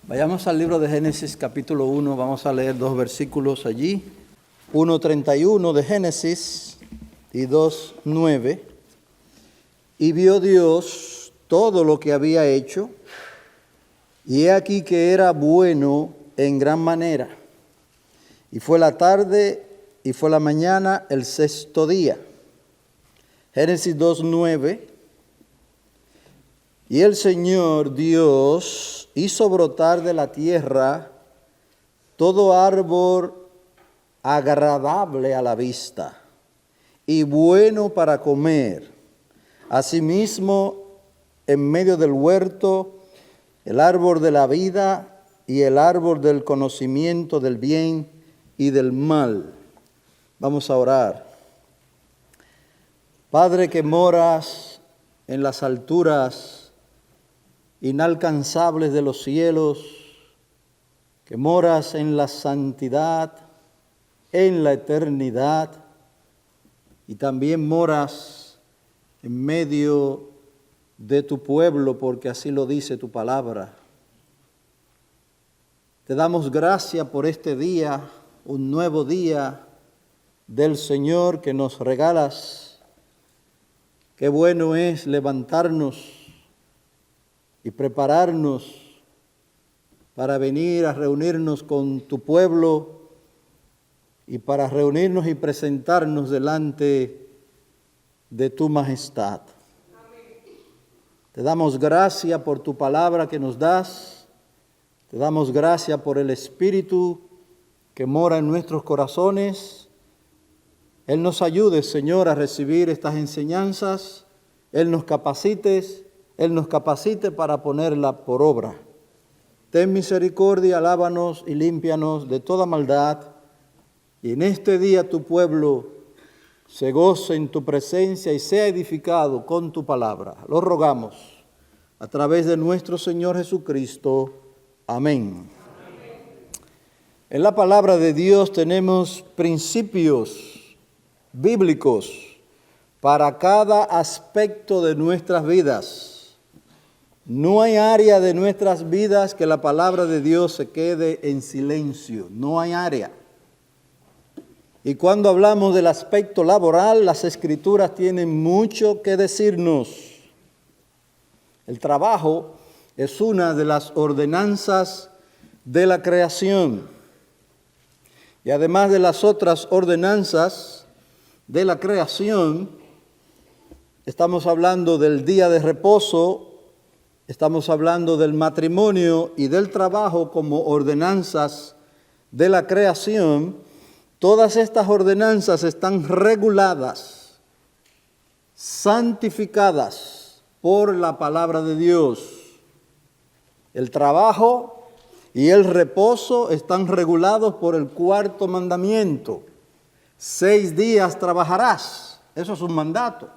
Vayamos al libro de Génesis capítulo 1, vamos a leer dos versículos allí. 1:31 de Génesis y 2:9. Y vio Dios todo lo que había hecho, y he aquí que era bueno en gran manera. Y fue la tarde y fue la mañana el sexto día. Génesis 2:9. Y el Señor Dios hizo brotar de la tierra todo árbol agradable a la vista y bueno para comer. Asimismo, en medio del huerto, el árbol de la vida y el árbol del conocimiento del bien y del mal. Vamos a orar. Padre que moras en las alturas inalcanzables de los cielos, que moras en la santidad, en la eternidad, y también moras en medio de tu pueblo, porque así lo dice tu palabra. Te damos gracias por este día, un nuevo día del Señor que nos regalas. Qué bueno es levantarnos y prepararnos para venir a reunirnos con tu pueblo y para reunirnos y presentarnos delante de tu majestad. Amén. Te damos gracias por tu palabra que nos das. Te damos gracias por el Espíritu que mora en nuestros corazones. Él nos ayude, Señor, a recibir estas enseñanzas. Él nos capacite para ponerla por obra. Ten misericordia, lávanos y límpianos de toda maldad. Y en este día tu pueblo se goce en tu presencia y sea edificado con tu palabra. Lo rogamos a través de nuestro Señor Jesucristo. Amén. En la palabra de Dios tenemos principios bíblicos para cada aspecto de nuestras vidas. No hay área de nuestras vidas que la palabra de Dios se quede en silencio. No hay área. Y cuando hablamos del aspecto laboral, las Escrituras tienen mucho que decirnos. El trabajo es una de las ordenanzas de la creación. Y además de las otras ordenanzas de la creación, estamos hablando del día de reposo. Estamos hablando del matrimonio y del trabajo como ordenanzas de la creación. Todas estas ordenanzas están reguladas, santificadas por la palabra de Dios. El trabajo y el reposo están regulados por el cuarto mandamiento. 6 días trabajarás. Eso es un mandato.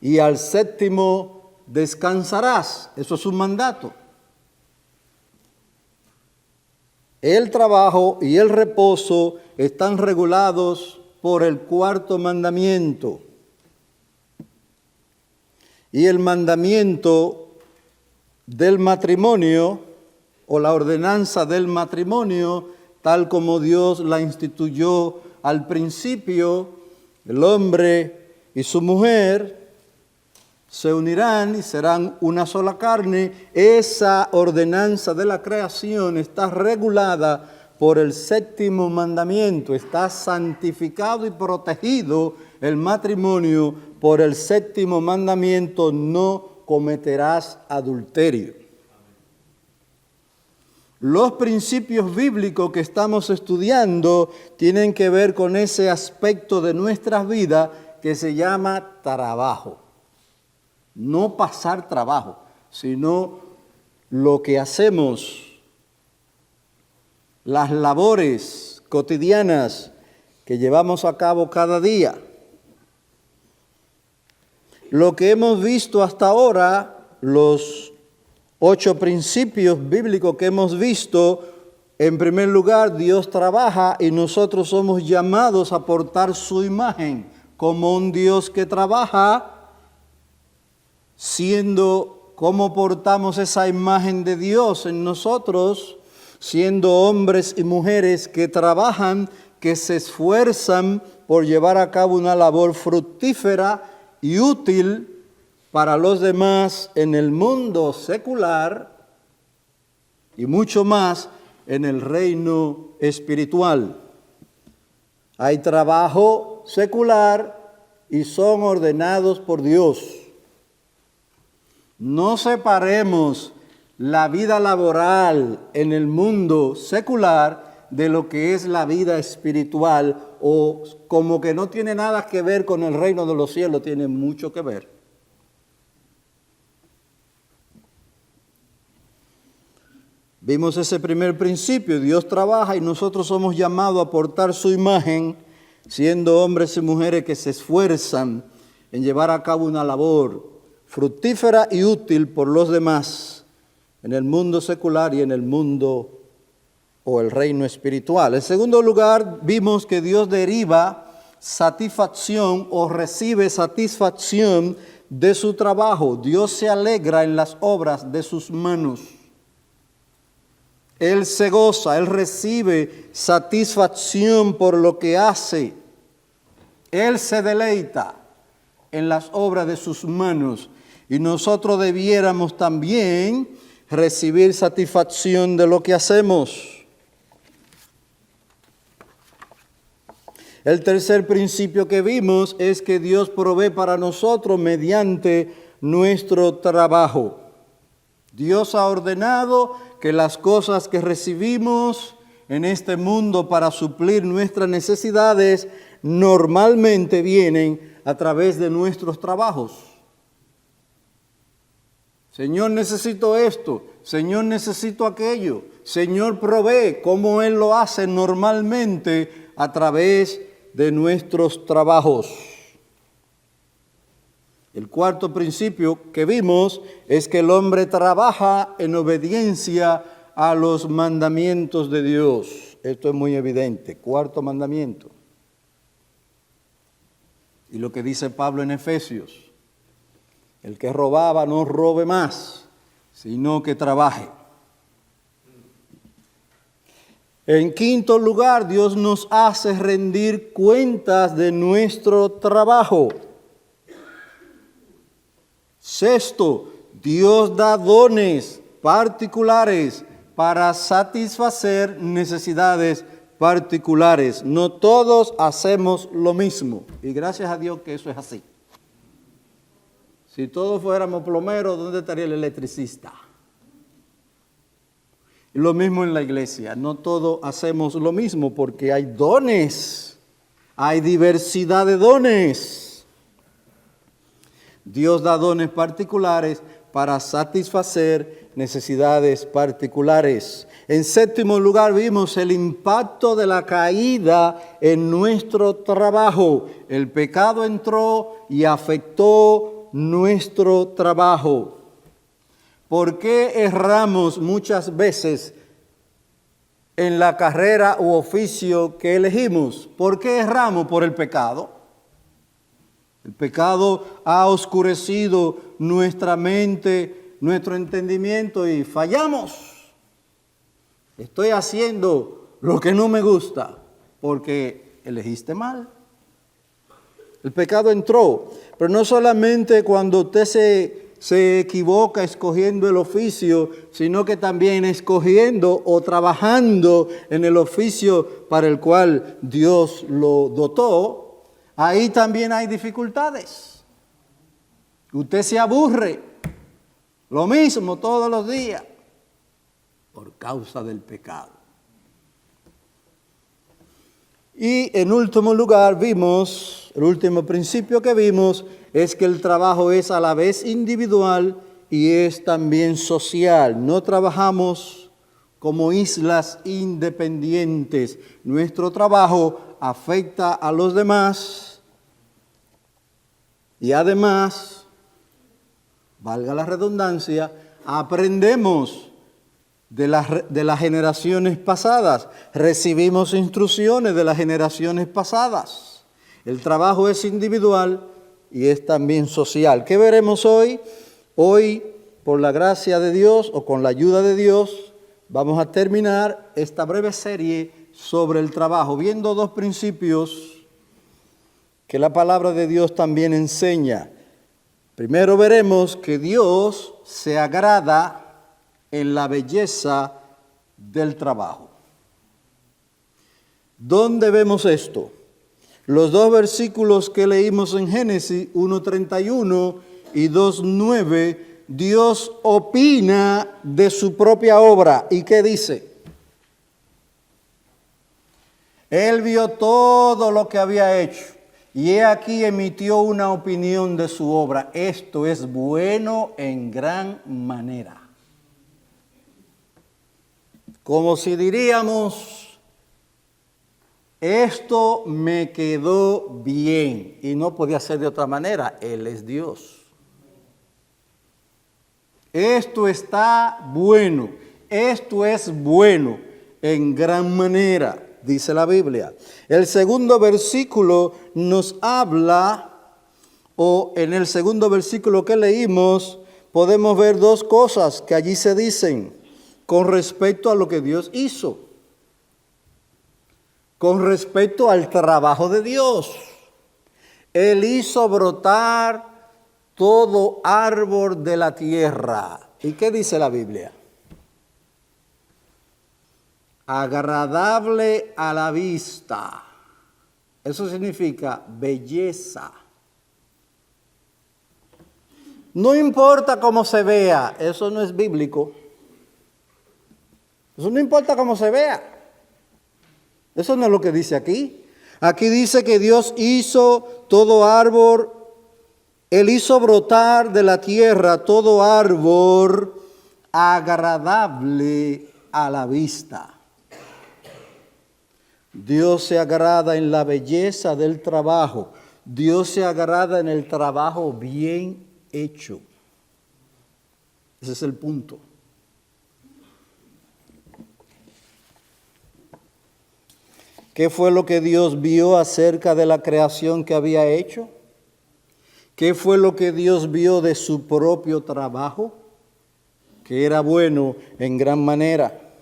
Y al séptimo descansarás. Eso es un mandato. El trabajo y el reposo están regulados por el cuarto mandamiento. Y el mandamiento del matrimonio o la ordenanza del matrimonio, tal como Dios la instituyó al principio, el hombre y su mujer se unirán y serán una sola carne. Esa ordenanza de la creación está regulada por el séptimo mandamiento. Está santificado y protegido el matrimonio por el séptimo mandamiento: no cometerás adulterio. Los principios bíblicos que estamos estudiando tienen que ver con ese aspecto de nuestras vidas que se llama trabajo. No pasar trabajo, sino lo que hacemos, las labores cotidianas que llevamos a cabo cada día. Lo que hemos visto hasta ahora, los 8 principios bíblicos que hemos visto, en primer lugar, Dios trabaja y nosotros somos llamados a portar su imagen como un Dios que trabaja, siendo cómo portamos esa imagen de Dios en nosotros, siendo hombres y mujeres que trabajan, que se esfuerzan por llevar a cabo una labor fructífera y útil para los demás en el mundo secular y mucho más en el reino espiritual. Hay trabajo secular y son ordenados por Dios. No separemos la vida laboral en el mundo secular de lo que es la vida espiritual, o como que no tiene nada que ver con el reino de los cielos, tiene mucho que ver. Vimos ese primer principio: Dios trabaja y nosotros somos llamados a portar su imagen, siendo hombres y mujeres que se esfuerzan en llevar a cabo una labor fructífera y útil por los demás en el mundo secular y en el mundo o el reino espiritual. En segundo lugar, vimos que Dios deriva satisfacción o recibe satisfacción de su trabajo. Dios se alegra en las obras de sus manos. Él se goza, Él recibe satisfacción por lo que hace. Él se deleita en las obras de sus manos. Y nosotros debiéramos también recibir satisfacción de lo que hacemos. El tercer principio que vimos es que Dios provee para nosotros mediante nuestro trabajo. Dios ha ordenado que las cosas que recibimos en este mundo para suplir nuestras necesidades normalmente vienen a través de nuestros trabajos. Señor, necesito esto. Señor, necesito aquello. Señor, provee, como Él lo hace normalmente a través de nuestros trabajos. El cuarto principio que vimos es que el hombre trabaja en obediencia a los mandamientos de Dios. Esto es muy evidente. Cuarto mandamiento. Y lo que dice Pablo en Efesios: el que robaba no robe más, sino que trabaje. En quinto lugar, Dios nos hace rendir cuentas de nuestro trabajo. Sexto, Dios da dones particulares para satisfacer necesidades particulares. No todos hacemos lo mismo, y gracias a Dios que eso es así. Si todos fuéramos plomeros, ¿dónde estaría el electricista? Y lo mismo en la iglesia, no todos hacemos lo mismo porque hay dones, hay diversidad de dones. Dios da dones particulares para satisfacer necesidades particulares. En séptimo lugar, vimos el impacto de la caída en nuestro trabajo. El pecado entró y afectó nuestro trabajo. ¿Por qué erramos muchas veces en la carrera u oficio que elegimos? ¿Por qué erramos? Por el pecado. El pecado ha oscurecido nuestra mente, nuestro entendimiento y fallamos. Estoy haciendo lo que no me gusta porque elegiste mal. El pecado entró, pero no solamente cuando usted se equivoca escogiendo el oficio, sino que también escogiendo o trabajando en el oficio para el cual Dios lo dotó. Ahí también hay dificultades. Usted se aburre, lo mismo todos los días, por causa del pecado. Y en último lugar vimos, el último principio que vimos es que el trabajo es a la vez individual y es también social. No trabajamos como islas independientes. Nuestro trabajo afecta a los demás y además, valga la redundancia, aprendemos de las generaciones pasadas, recibimos instrucciones de las generaciones pasadas. El trabajo es individual y es también social. ¿Qué veremos hoy? Hoy por la gracia de Dios o con la ayuda de Dios, vamos a terminar esta breve serie sobre el trabajo, viendo dos principios que la palabra de Dios también enseña. Primero veremos que Dios se agrada en la belleza del trabajo. ¿Dónde vemos esto? Los dos versículos que leímos en Génesis 1:31 y 2:9, Dios opina de su propia obra. ¿Y qué dice? Él vio todo lo que había hecho y he aquí emitió una opinión de su obra. Esto es bueno en gran manera. Como si diríamos, esto me quedó bien, y no podía ser de otra manera. Él es Dios. Esto está bueno, esto es bueno en gran manera, dice la Biblia. El segundo versículo nos habla, o en el segundo versículo que leímos, podemos ver dos cosas que allí se dicen con respecto a lo que Dios hizo. Con respecto al trabajo de Dios, Él hizo brotar todo árbol de la tierra. ¿Y qué dice la Biblia? Agradable a la vista. Eso significa belleza. No importa cómo se vea, eso no es bíblico. Eso no importa cómo se vea. Eso no es lo que dice aquí. Aquí dice que Dios hizo todo árbol, Él hizo brotar de la tierra todo árbol agradable a la vista. Dios se agrada en la belleza del trabajo. Dios se agrada en el trabajo bien hecho. Ese es el punto. ¿Qué fue lo que Dios vio acerca de la creación que había hecho? ¿Qué fue lo que Dios vio de su propio trabajo? Que era bueno en gran manera.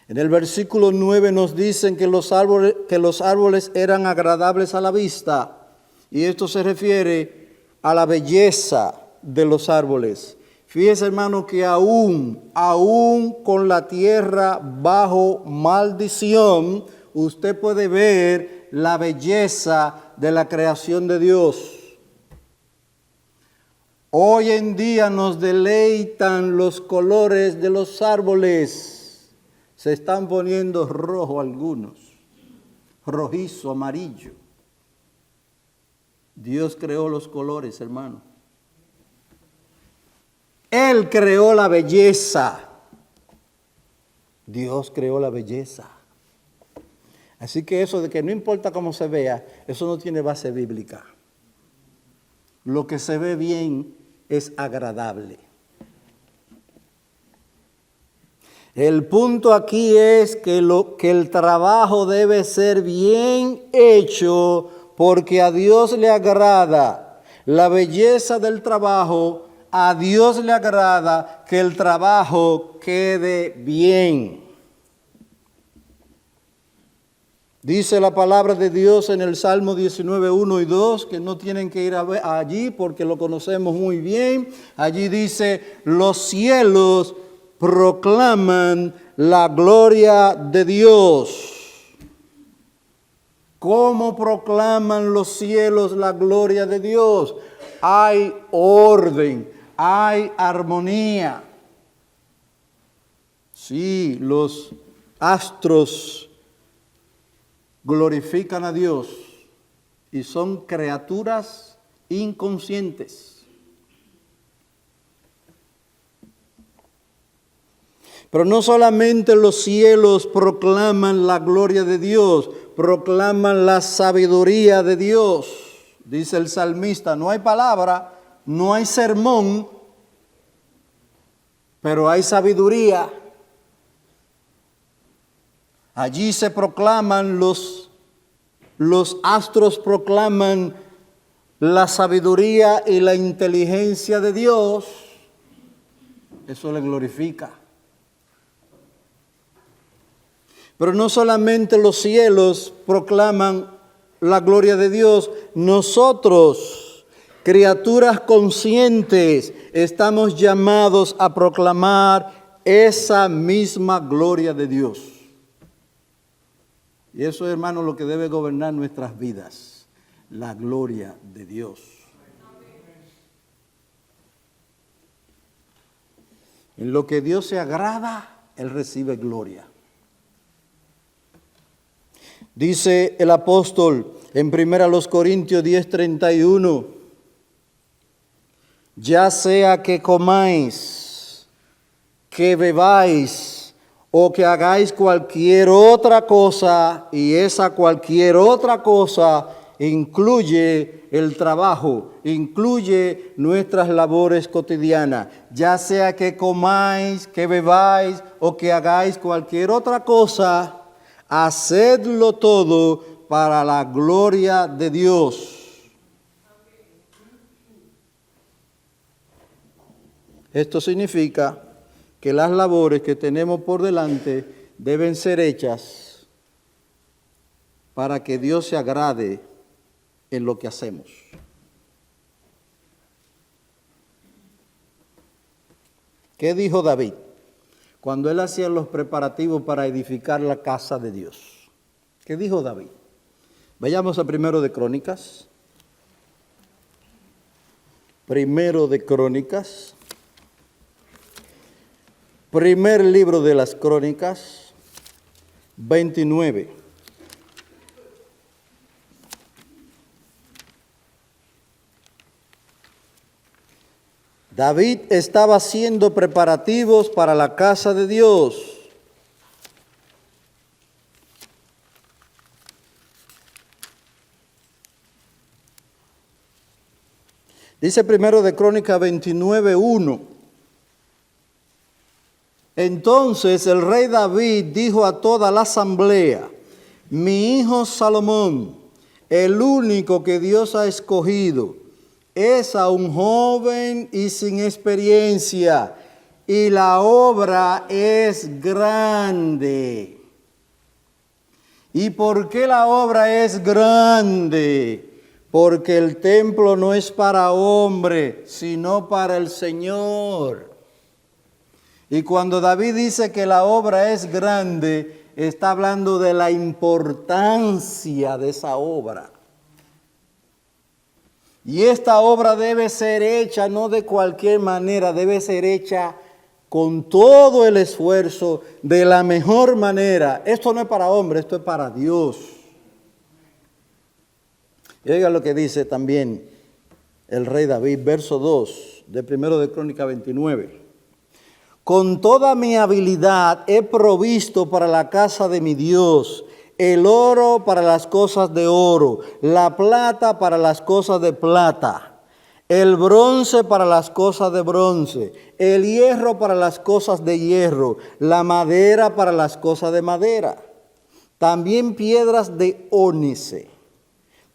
En el versículo 9 nos dicen que los árboles eran agradables a la vista. Y esto se refiere a la belleza de los árboles. Fíjese, hermano, que aún con la tierra bajo maldición, usted puede ver la belleza de la creación de Dios. Hoy en día nos deleitan los colores de los árboles. Se están poniendo rojo algunos, rojizo, amarillo. Dios creó los colores, hermano. Él creó la belleza. Dios creó la belleza. Así que eso de que no importa cómo se vea, eso no tiene base bíblica. Lo que se ve bien es agradable. El punto aquí es que el trabajo debe ser bien hecho porque a Dios le agrada la belleza del trabajo. A Dios le agrada que el trabajo quede bien. Dice la palabra de Dios en el Salmo 19, 1 y 2, que no tienen que ir allí porque lo conocemos muy bien. Allí dice, los cielos proclaman la gloria de Dios. ¿Cómo proclaman los cielos la gloria de Dios? Hay orden. Hay armonía. Sí, los astros glorifican a Dios y son criaturas inconscientes. Pero no solamente los cielos proclaman la gloria de Dios, proclaman la sabiduría de Dios. Dice el salmista, no hay palabra, no hay sermón, pero hay sabiduría. Allí se proclaman los astros proclaman la sabiduría y la inteligencia de Dios, eso le glorifica. Pero no solamente los cielos proclaman la gloria de Dios, nosotros, criaturas conscientes, estamos llamados a proclamar esa misma gloria de Dios. Y eso, hermano, es lo que debe gobernar nuestras vidas, la gloria de Dios. En lo que Dios se agrada, Él recibe gloria. Dice el apóstol en 1 Corintios 10:31, ya sea que comáis, que bebáis o que hagáis cualquier otra cosa, y esa cualquier otra cosa incluye el trabajo, incluye nuestras labores cotidianas, ya sea que comáis, que bebáis o que hagáis cualquier otra cosa, hacedlo todo para la gloria de Dios. Esto significa que las labores que tenemos por delante deben ser hechas para que Dios se agrade en lo que hacemos. ¿Qué dijo David cuando él hacía los preparativos para edificar la casa de Dios? ¿Qué dijo David? Vayamos a Primero de Crónicas. Primero de Crónicas. Primer libro de las Crónicas, 29. David estaba haciendo preparativos para la casa de Dios. Dice Primero de Crónicas 29:1. Entonces el rey David dijo a toda la asamblea: mi hijo Salomón, el único que Dios ha escogido, es aún joven y sin experiencia, y la obra es grande. ¿Y por qué la obra es grande? Porque el templo no es para hombre, sino para el Señor. Y cuando David dice que la obra es grande, está hablando de la importancia de esa obra. Y esta obra debe ser hecha no de cualquier manera, debe ser hecha con todo el esfuerzo, de la mejor manera. Esto no es para hombre, esto es para Dios. Y oiga lo que dice también el rey David, verso 2 de 1 de Crónicas 29. Con toda mi habilidad he provisto para la casa de mi Dios el oro para las cosas de oro, la plata para las cosas de plata, el bronce para las cosas de bronce, el hierro para las cosas de hierro, la madera para las cosas de madera. También piedras de ónice,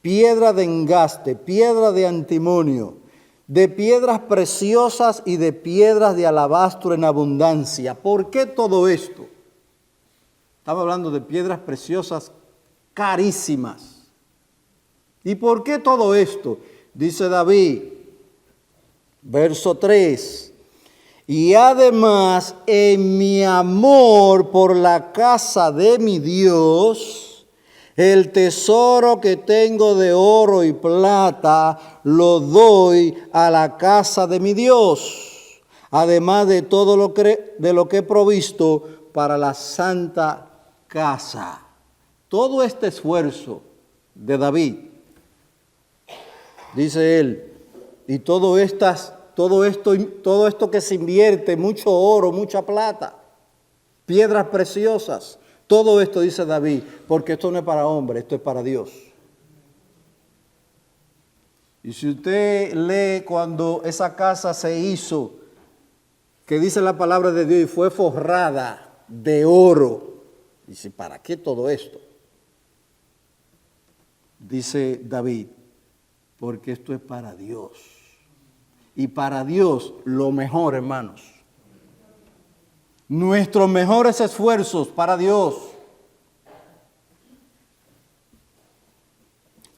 piedra de engaste, piedra de antimonio, de piedras preciosas y de piedras de alabastro en abundancia. ¿Por qué todo esto? Estamos hablando de piedras preciosas carísimas. ¿Y por qué todo esto? Dice David, verso 3. Y además, en mi amor por la casa de mi Dios, el tesoro que tengo de oro y plata lo doy a la casa de mi Dios, además de todo lo que he provisto para la santa casa. Todo este esfuerzo de David, dice él, y todo esto que se invierte, mucho oro, mucha plata, piedras preciosas, todo esto, dice David, porque esto no es para hombre, esto es para Dios. Y si usted lee cuando esa casa se hizo, que dice la palabra de Dios, y fue forrada de oro, dice, ¿para qué todo esto? Dice David, porque esto es para Dios. Y para Dios lo mejor, hermanos. Nuestros mejores esfuerzos para Dios.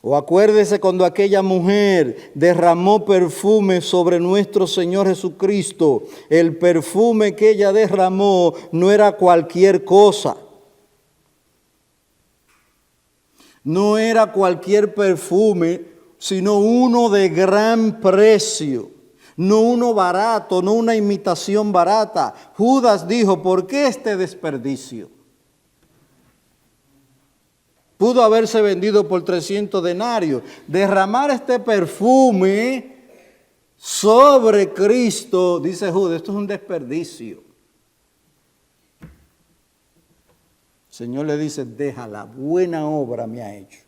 O acuérdese cuando aquella mujer derramó perfume sobre nuestro Señor Jesucristo. El perfume que ella derramó no era cualquier cosa. No era cualquier perfume, sino uno de gran precio. No uno barato, no una imitación barata. Judas dijo, ¿por qué este desperdicio? Pudo haberse vendido por 300 denarios. Derramar este perfume sobre Cristo, dice Judas, esto es un desperdicio. El Señor le dice, déjala, buena obra me ha hecho.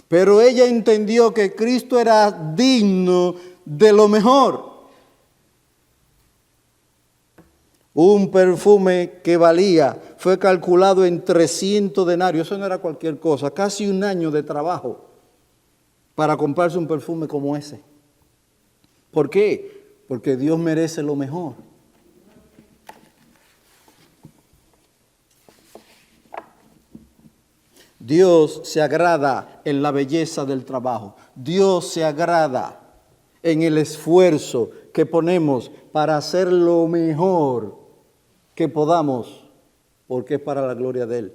Pero ella entendió que Cristo era digno de lo mejor. Un perfume que valía, fue calculado en 300 denarios. Eso no era cualquier cosa, casi un año de trabajo para comprarse un perfume como ese. ¿Por qué? Porque Dios merece lo mejor. Dios se agrada en la belleza del trabajo. Dios se agrada en el esfuerzo que ponemos para hacer lo mejor que podamos, porque es para la gloria de Él.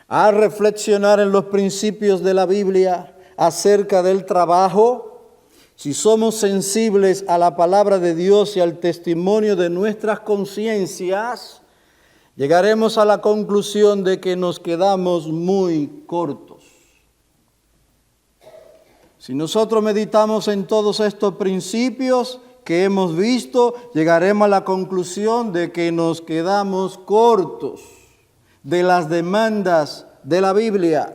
Al reflexionar en los principios de la Biblia acerca del trabajo, si somos sensibles a la palabra de Dios y al testimonio de nuestras conciencias, llegaremos a la conclusión de que nos quedamos muy cortos. Si nosotros meditamos en todos estos principios que hemos visto, llegaremos a la conclusión de que nos quedamos cortos de las demandas de la Biblia.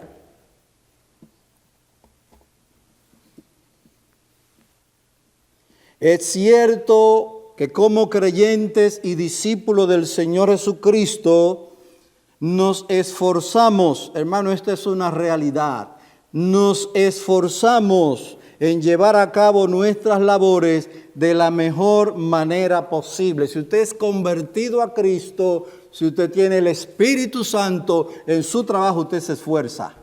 Es cierto que como creyentes y discípulos del Señor Jesucristo, nos esforzamos, hermano, esta es una realidad, nos esforzamos en llevar a cabo nuestras labores de la mejor manera posible. Si usted es convertido a Cristo, si usted tiene el Espíritu Santo en su trabajo, usted se esfuerza.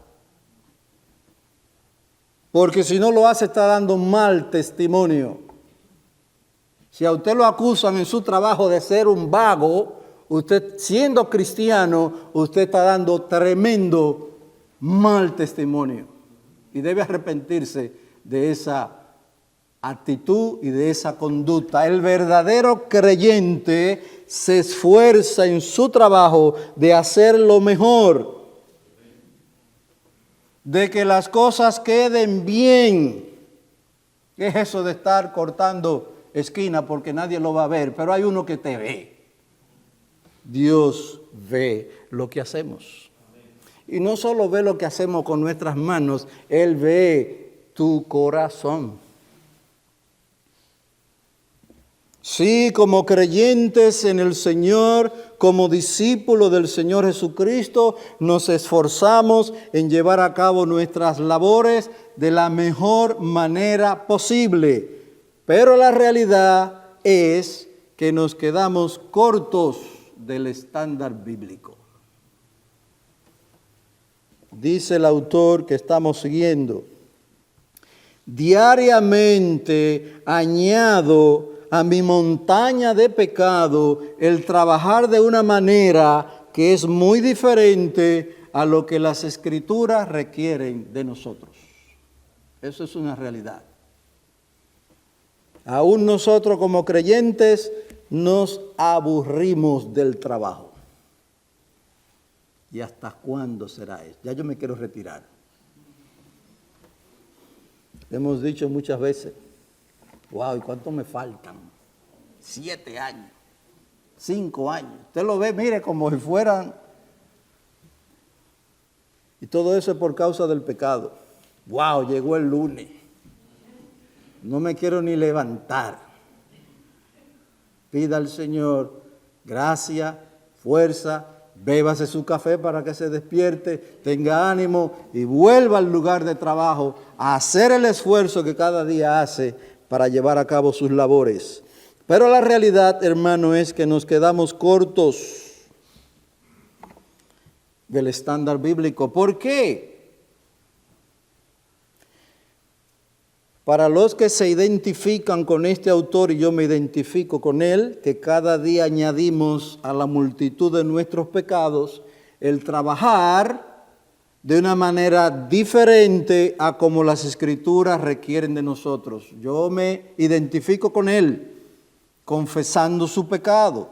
Porque si no lo hace, está dando mal testimonio. Si a usted lo acusan en su trabajo de ser un vago, usted siendo cristiano, usted está dando tremendo mal testimonio. Y debe arrepentirse de esa actitud y de esa conducta. El verdadero creyente se esfuerza en su trabajo de hacer lo mejor, de que las cosas queden bien. ¿Qué es eso de estar cortando esquina porque nadie lo va a ver? Pero hay uno que te ve. Dios ve lo que hacemos. Y no solo ve lo que hacemos con nuestras manos, Él ve tu corazón. Sí, como creyentes en el Señor, como discípulos del Señor Jesucristo, nos esforzamos en llevar a cabo nuestras labores de la mejor manera posible. Pero la realidad es que nos quedamos cortos del estándar bíblico. Dice el autor que estamos siguiendo: diariamente añado a mi montaña de pecado el trabajar de una manera que es muy diferente a lo que las Escrituras requieren de nosotros. Eso es una realidad. Aún nosotros como creyentes nos aburrimos del trabajo. ¿Y hasta cuándo será eso? Ya yo me quiero retirar. Hemos dicho muchas veces, wow, ¿y cuánto me faltan? 7 años, 5 años. Usted lo ve, mire, como si fueran. Y todo eso es por causa del pecado. Wow, llegó el lunes. No me quiero ni levantar. Pida al Señor gracia, fuerza bébase su café para que se despierte, tenga ánimo y vuelva al lugar de trabajo a hacer el esfuerzo que cada día hace para llevar a cabo sus labores. Pero la realidad, hermano, es que nos quedamos cortos del estándar bíblico. ¿Por qué? Para los que se identifican con este autor, y yo me identifico con él, que cada día añadimos a la multitud de nuestros pecados el trabajar de una manera diferente a como las Escrituras requieren de nosotros. Yo me identifico con él, confesando su pecado.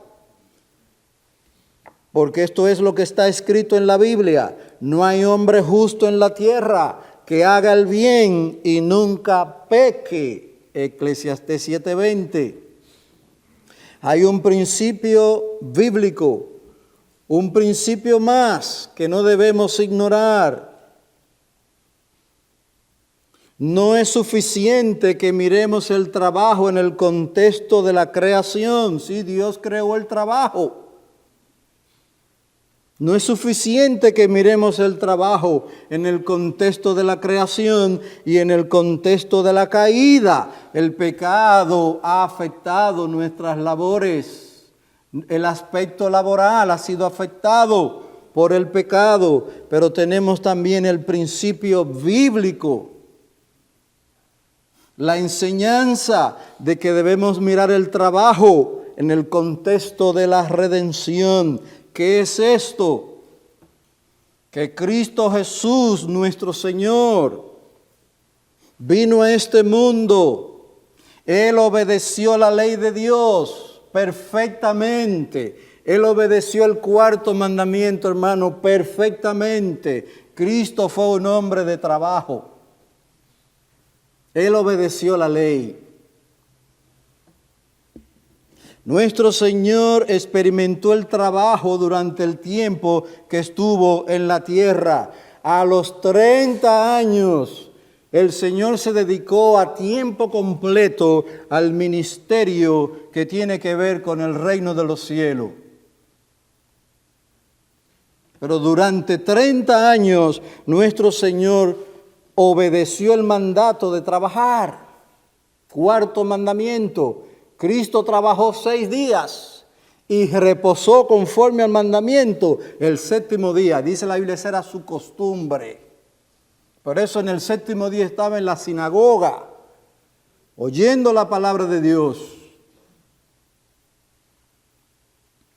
Porque esto es lo que está escrito en la Biblia. No hay hombre justo en la tierra que haga el bien y nunca peque. Eclesiastés 7:20. Hay un principio bíblico, un principio más que no debemos ignorar. No es suficiente que miremos el trabajo en el contexto de la creación. Sí, Dios creó el trabajo. No es suficiente que miremos el trabajo en el contexto de la creación y en el contexto de la caída. El pecado ha afectado nuestras labores. El aspecto laboral ha sido afectado por el pecado, pero tenemos también el principio bíblico, la enseñanza de que debemos mirar el trabajo en el contexto de la redención. ¿Qué es esto? Que Cristo Jesús, nuestro Señor, vino a este mundo. Él obedeció la ley de Dios perfectamente. Él obedeció el cuarto mandamiento, hermano, perfectamente. Cristo fue un hombre de trabajo. Él obedeció la ley. Nuestro Señor experimentó el trabajo durante el tiempo que estuvo en la tierra. A los 30 años, el Señor se dedicó a tiempo completo al ministerio que tiene que ver con el reino de los cielos. Pero durante 30 años, nuestro Señor obedeció el mandato de trabajar. Cuarto mandamiento. Cristo trabajó 6 días y reposó conforme al mandamiento el séptimo día. Dice la Biblia, esa era su costumbre. Por eso en el séptimo día estaba en la sinagoga, oyendo la palabra de Dios.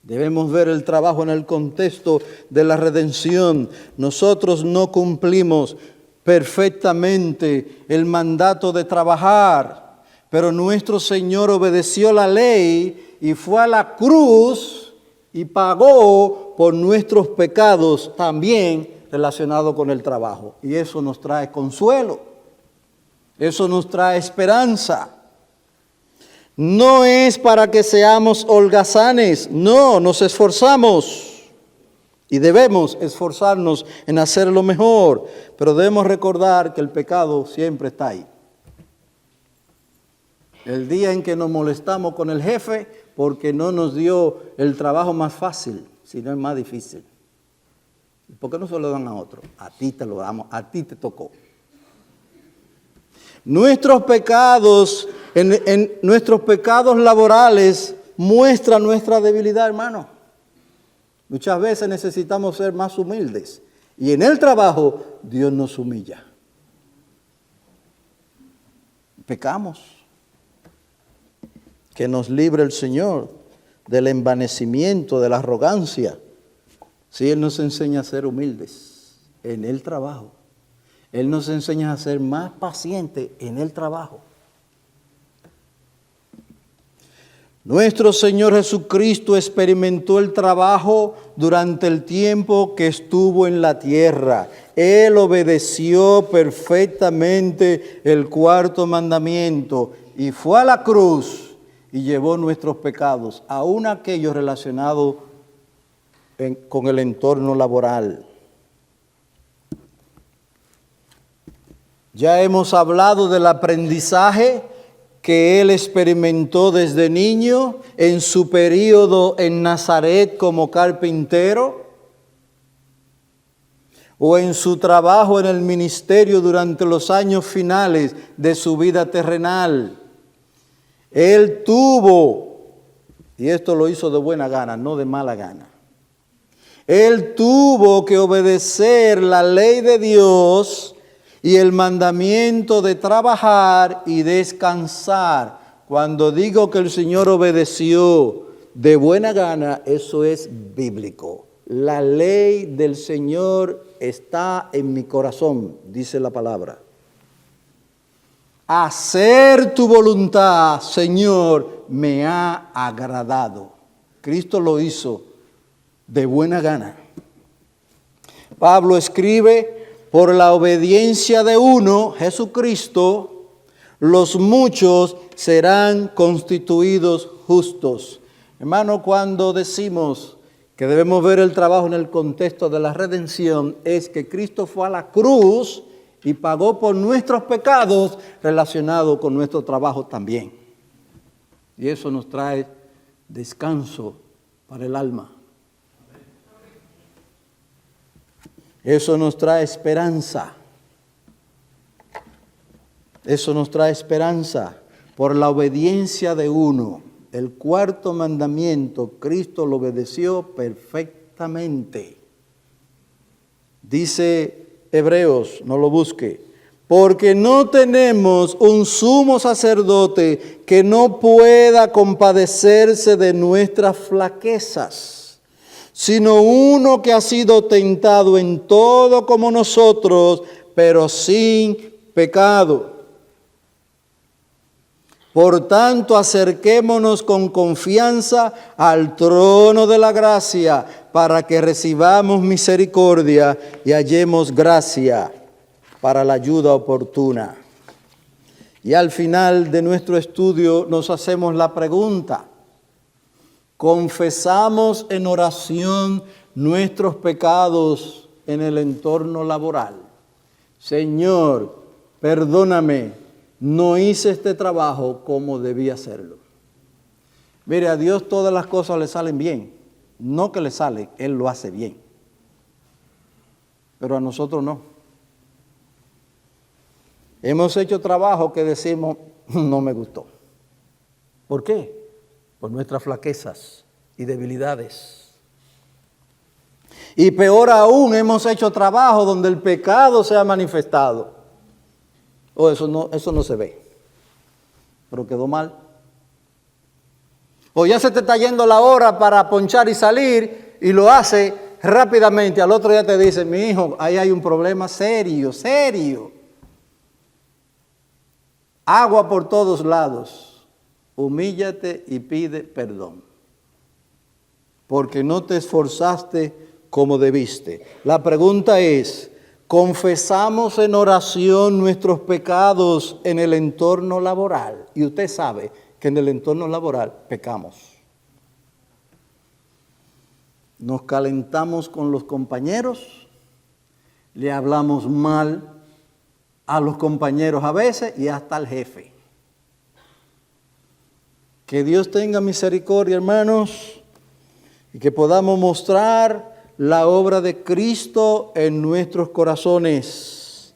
Debemos ver el trabajo en el contexto de la redención. Nosotros no cumplimos perfectamente el mandato de trabajar. Pero nuestro Señor obedeció la ley y fue a la cruz y pagó por nuestros pecados también relacionados con el trabajo. Y eso nos trae consuelo, eso nos trae esperanza. No es para que seamos holgazanes, no, nos esforzamos y debemos esforzarnos en hacer lo mejor, pero debemos recordar que el pecado siempre está ahí. El día en que nos molestamos con el jefe porque no nos dio el trabajo más fácil, sino el más difícil. ¿Por qué no se lo dan a otro? A ti te lo damos, a ti te tocó. Nuestros pecados, nuestros pecados laborales muestran nuestra debilidad, hermano. Muchas veces necesitamos ser más humildes. Y en el trabajo, Dios nos humilla. Pecamos. Que nos libre el Señor del envanecimiento, de la arrogancia. Sí, Él nos enseña a ser humildes en el trabajo. Él nos enseña a ser más pacientes en el trabajo. Nuestro Señor Jesucristo experimentó el trabajo durante el tiempo que estuvo en la tierra. Él obedeció perfectamente el cuarto mandamiento y fue a la cruz y llevó nuestros pecados, aun aquellos relacionados con el entorno laboral. Ya hemos hablado del aprendizaje que él experimentó desde niño en su periodo en Nazaret como carpintero. o en su trabajo en el ministerio durante los años finales de su vida terrenal. Él tuvo, y esto lo hizo de buena gana, no de mala gana, él tuvo que obedecer la ley de Dios y el mandamiento de trabajar y descansar. Cuando digo que el Señor obedeció de buena gana, eso es bíblico. La ley del Señor está en mi corazón, dice la palabra. Hacer tu voluntad, Señor, me ha agradado. Cristo lo hizo de buena gana. Pablo escribe, por la obediencia de uno, Jesucristo, los muchos serán constituidos justos. Hermano, cuando decimos que debemos ver el trabajo en el contexto de la redención, es que Cristo fue a la cruz y pagó por nuestros pecados relacionados con nuestro trabajo también. Y eso nos trae descanso para el alma. Eso nos trae esperanza. Eso nos trae esperanza por la obediencia de uno. El cuarto mandamiento, Cristo lo obedeció perfectamente. Dice Hebreos, no lo busque, porque no tenemos un sumo sacerdote que no pueda compadecerse de nuestras flaquezas, sino uno que ha sido tentado en todo como nosotros, pero sin pecado. Por tanto, acerquémonos con confianza al trono de la gracia para que recibamos misericordia y hallemos gracia para la ayuda oportuna. Y al final de nuestro estudio nos hacemos la pregunta: ¿confesamos en oración nuestros pecados en el entorno laboral? Señor, perdóname. No hice este trabajo como debía hacerlo. Mire, a Dios todas las cosas le salen bien. No que le salen, Él lo hace bien. Pero a nosotros no. Hemos hecho trabajo que decimos, no me gustó. ¿Por qué? Por nuestras flaquezas y debilidades. Y peor aún, hemos hecho trabajo donde el pecado se ha manifestado. O eso no se ve, pero quedó mal. O ya se te está yendo la hora para ponchar y salir y lo hace rápidamente. Al otro día te dice, mi hijo, ahí hay un problema serio, serio. Agua por todos lados. Humíllate y pide perdón, porque no te esforzaste como debiste. La pregunta es, ¿confesamos en oración nuestros pecados en el entorno laboral? Y usted sabe que en el entorno laboral pecamos. Nos calentamos con los compañeros, le hablamos mal a los compañeros a veces y hasta al jefe. Que Dios tenga misericordia, hermanos, y que podamos mostrar la obra de Cristo en nuestros corazones.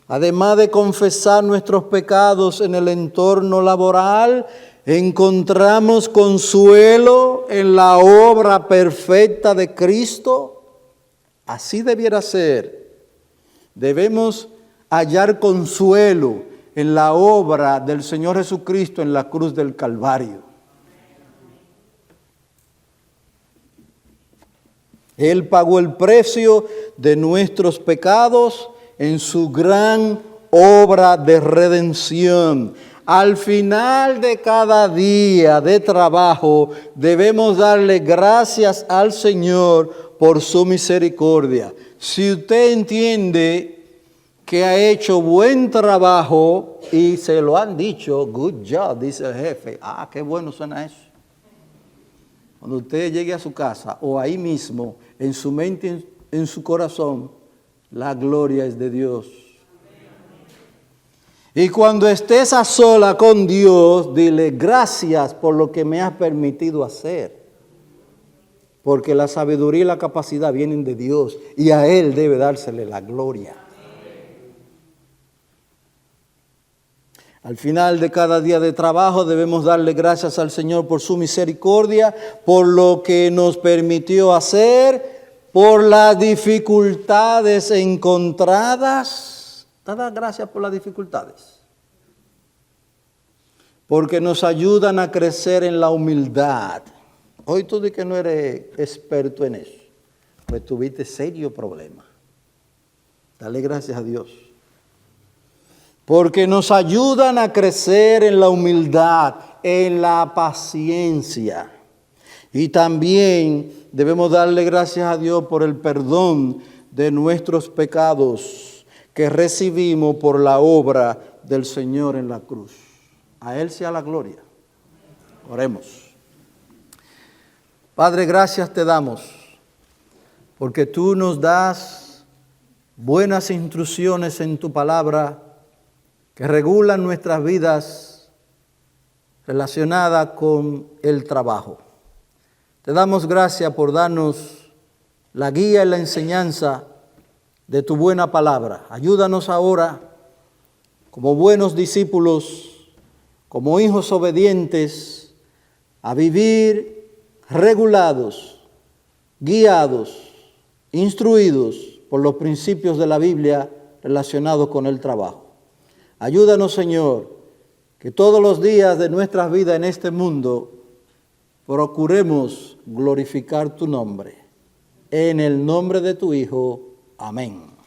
Además de confesar nuestros pecados en el entorno laboral, encontramos consuelo en la obra perfecta de Cristo. Así debiera ser. Debemos hallar consuelo en la obra del Señor Jesucristo en la cruz del Calvario. Él pagó el precio de nuestros pecados en su gran obra de redención. Al final de cada día de trabajo debemos darle gracias al Señor por su misericordia. Si usted entiende que ha hecho buen trabajo y se lo han dicho, good job, dice el jefe. Ah, qué bueno suena eso. Cuando usted llegue a su casa o ahí mismo, en su mente, en su corazón, la gloria es de Dios. Y cuando estés a sola con Dios, dile gracias por lo que me has permitido hacer. porque la sabiduría y la capacidad vienen de Dios y a Él debe dársele la gloria. Al final de cada día de trabajo debemos darle gracias al Señor por su misericordia, por lo que nos permitió hacer, por las dificultades encontradas. Dad gracias por las dificultades, porque nos ayudan a crecer en la humildad. Hoy tú dices que no eres experto en eso, pues tuviste serio problema. Dale gracias a Dios. Porque nos ayudan a crecer en la humildad, en la paciencia. Y también debemos darle gracias a Dios por el perdón de nuestros pecados que recibimos por la obra del Señor en la cruz. A Él sea la gloria. Oremos. Padre, gracias te damos, porque tú nos das buenas instrucciones en tu palabra que regulan nuestras vidas relacionadas con el trabajo. Te damos gracias por darnos la guía y la enseñanza de tu buena palabra. Ayúdanos ahora, como buenos discípulos, como hijos obedientes, a vivir regulados, guiados, instruidos por los principios de la Biblia relacionados con el trabajo. Ayúdanos, Señor, que todos los días de nuestras vidas en este mundo procuremos glorificar tu nombre. En el nombre de tu Hijo. Amén.